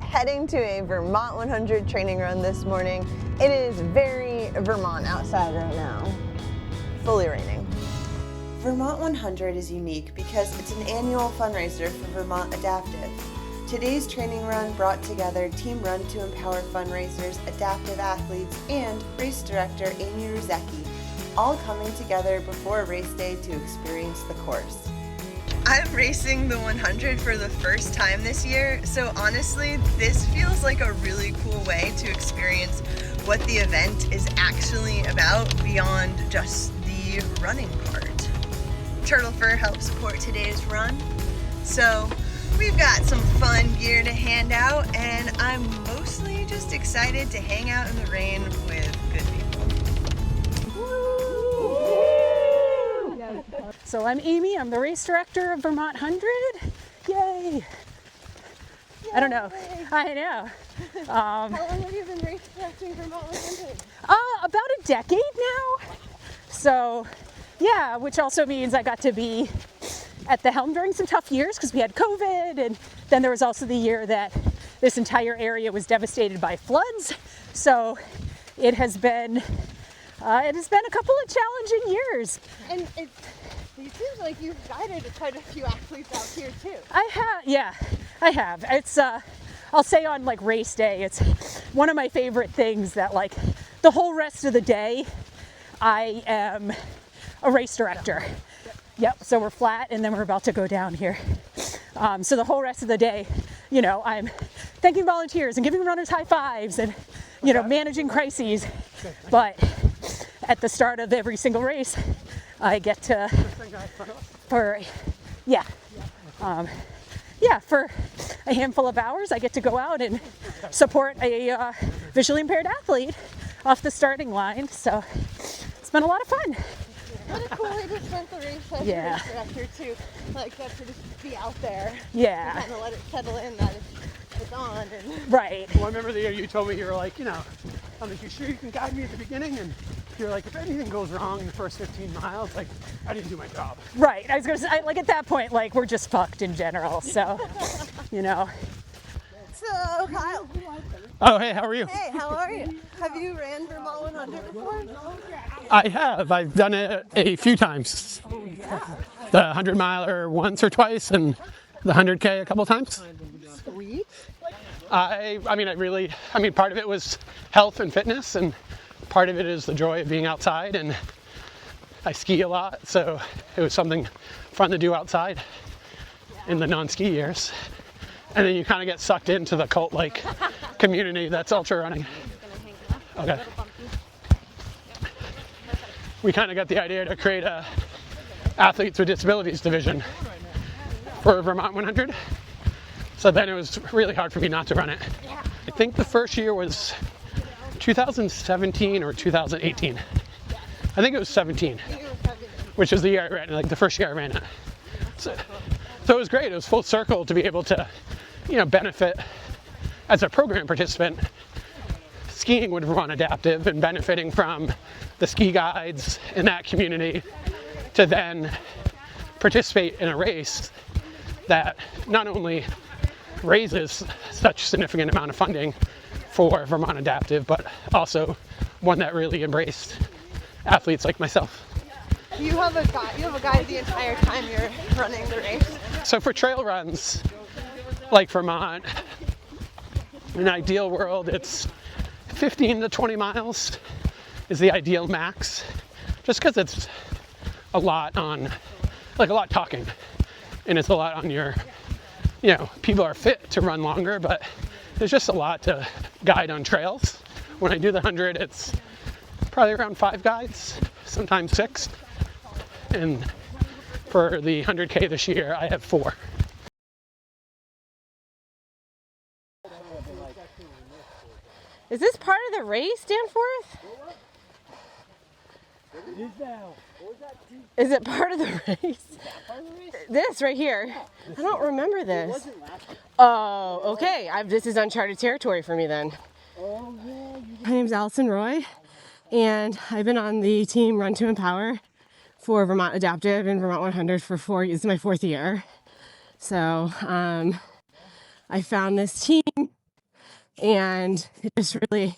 heading to a Vermont 100 training run this morning. It is very Vermont outside right now. Fully raining. Vermont 100 is unique because it's an annual fundraiser for Vermont Adaptive. Today's training run brought together Team Run to Empower fundraisers, adaptive athletes, and race director Amy Rusiecki, all coming together before race day to experience the course. I'm racing the 100 for the first time this year, so honestly, this feels like a really cool way to experience what the event is actually about beyond just the running part. Turtle Fur helped support today's run, so we've got some fun gear to hand out, and I'm mostly just excited to hang out in the rain with good people. So I'm Amy, I'm the race director of Vermont 100. Yay! I don't know. I know. How long have you been race directing Vermont 100? About a decade now. So yeah, which also means I got to be at the helm during some tough years because we had COVID, and then there was also the year that this entire area was devastated by floods. So it has been a couple of challenging years. And it seems like you've guided quite a few athletes out here too. I have. It's I'll say on like race day, it's one of my favorite things that like the whole rest of the day I am a race director. Yep, so we're flat and then we're about to go down here. So the whole rest of the day, you know, I'm thanking volunteers and giving runners high fives and, you know, managing crises. But at the start of every single race, I get to, for a handful of hours, I get to go out and support a visually impaired athlete off the starting line. So it's been a lot of fun. What a cool way to spend the race as a race director too. Like that to just be out there. Yeah. And kind of let it settle in that it's on. And right. Well, I remember the year you told me, you were like, you know, I'm like, you sure you can guide me at the beginning? And you're like, if anything goes wrong in the first 15 miles, like, I didn't do my job. Right. I was going to say, like at that point, like we're just fucked in general. So, you know. So, Kyle. Oh, hey, how are you? Hey, how are you? Have you ran Vermont 100 before? I have. I've done it a few times. Oh, yeah. The 100 miler once or twice, and the 100K a couple times. Sweet. I mean, part of it was health and fitness, and part of it is the joy of being outside, and I ski a lot, so it was something fun to do outside in the non-ski years. And then you kind of get sucked into the cult-like community that's ultra running. Okay. We kind of got the idea to create a athletes with disabilities division for Vermont 100. So then it was really hard for me not to run it. I think the first year was 2017 or 2018. I think it was 17, which is the year I ran, like the first year I ran it. So it was great. It was full circle to be able to, you know, benefit as a program participant, skiing with Vermont Adaptive and benefiting from the ski guides in that community to then participate in a race that not only raises such significant amount of funding for Vermont Adaptive, but also one that really embraced athletes like myself. You have a guide the entire time you're running the race? So for trail runs like Vermont, in an ideal world, it's 15 to 20 miles is the ideal max, just because it's a lot talking, and it's a lot on your, you know, people are fit to run longer, but there's just a lot to guide on trails. When I do the 100, it's probably around 5 guides, sometimes 6. And for the 100K this year, I have 4. Is this part of the race, Danforth? Is it part of the race? This right here. I don't remember this. Oh, okay. This is uncharted territory for me then. My name's Allison Roy, and I've been on the team Run to Empower for Vermont Adaptive and Vermont 100 for 4 years. This is my 4th year. So I found this team And it just really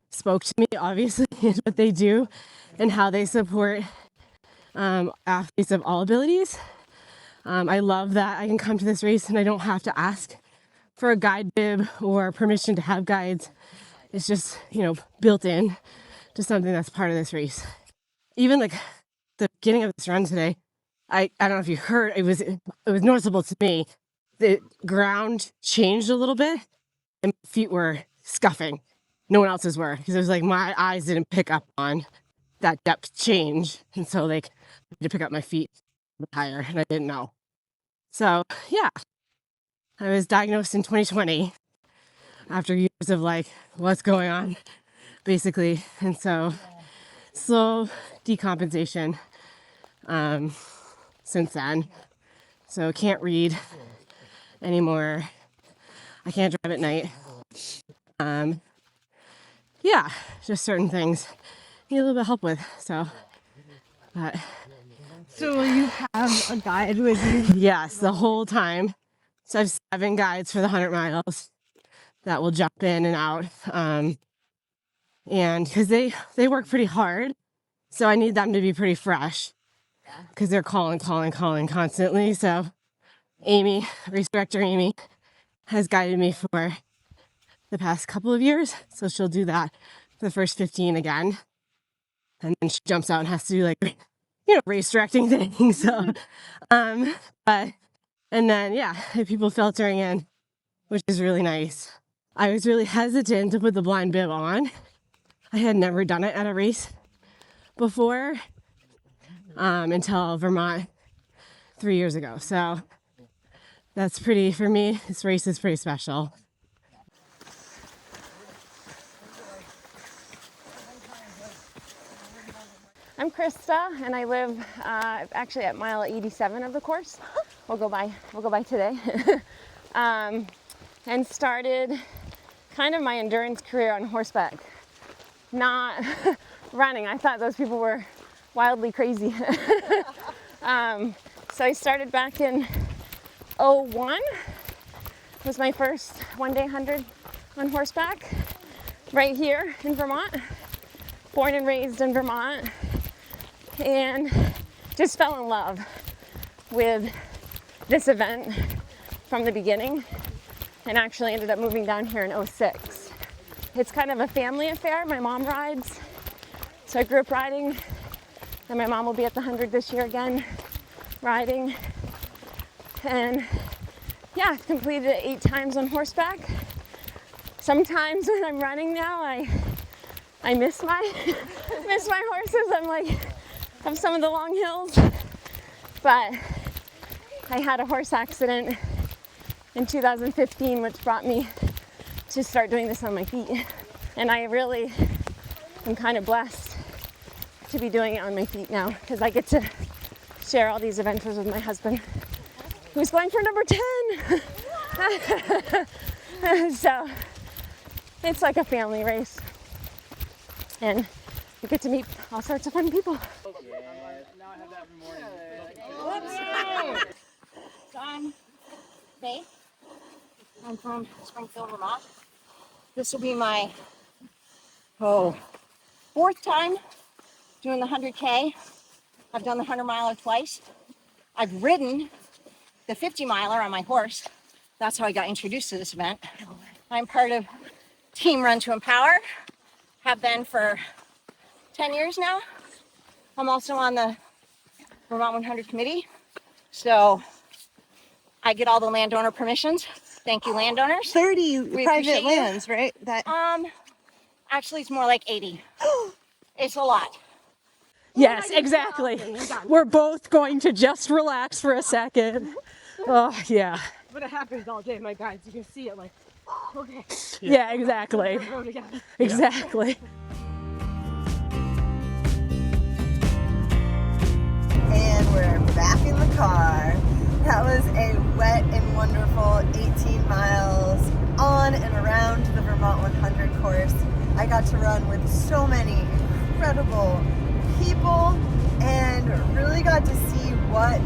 spoke to me, obviously, in what they do and how they support athletes of all abilities. I love that I can come to this race and I don't have to ask for a guide bib or permission to have guides. It's just, built in to something that's part of this race. Even like the beginning of this run today, I don't know if you heard, it was noticeable to me. The ground changed a little bit and my feet were scuffing. No one else's were, because it was like my eyes didn't pick up on that depth change. And so like I had to pick up my feet higher and I didn't know. So yeah, I was diagnosed in 2020 after years of like, what's going on, basically. And so slow decompensation since then. So can't read anymore. I can't drive at night. Yeah, just certain things need a little bit of help with. So you have a guide with you? Yes, the whole time. So I have 7 guides for the 100 miles that will jump in and out. And because they work pretty hard, so I need them to be pretty fresh because they're calling constantly. So Amy, race director Amy, has guided me for the past couple of years. So she'll do that for the first 15 again. And then she jumps out and has to do like, race directing things. So, and then, yeah, people filtering in, which is really nice. I was really hesitant to put the blind bib on. I had never done it at a race before until Vermont 3 years ago. So that's pretty, for me, this race is pretty special. I'm Krista, and I live actually at mile 87 of the course. We'll go by today. And started kind of my endurance career on horseback, not running. I thought those people were wildly crazy. So I started back in 2001. Was my first one-day 100 on horseback right here in Vermont. Born and raised in Vermont, and just fell in love with this event from the beginning, and actually ended up moving down here in 2006. It's kind of a family affair. My mom rides, so I grew up riding, and my mom will be at the 100 this year again, riding. And yeah, completed it 8 times on horseback. Sometimes when I'm running now, I miss my horses. I'm like, of some of the long hills. But I had a horse accident in 2015, which brought me to start doing this on my feet. And I really am kind of blessed to be doing it on my feet now, because I get to share all these adventures with my husband, who's going for number 10. So it's like a family race. And you get to meet all sorts of fun people. I'm Faith. I'm from Springfield, Vermont. This will be my 4th time doing the 100K. I've done the 100 miler twice. I've ridden the 50 miler on my horse. That's how I got introduced to this event. I'm part of Team Run to Empower. Have been for 10 years now. I'm also on the Vermont 100 committee. So I get all the landowner permissions. Thank you, landowners. 30 private lands, right? Actually, it's more like 80. It's a lot. Yes, exactly. We're both going to just relax for a second. Oh, yeah. But it happens all day, my guides. You can see it like, okay. Yeah, exactly. Exactly. And we're back in the car. That was a wet and wonderful 18 miles on and around the Vermont 100 course. I got to run with so many incredible people and really got to see what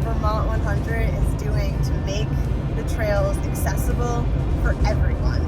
Vermont 100 is doing to make the trails accessible for everyone.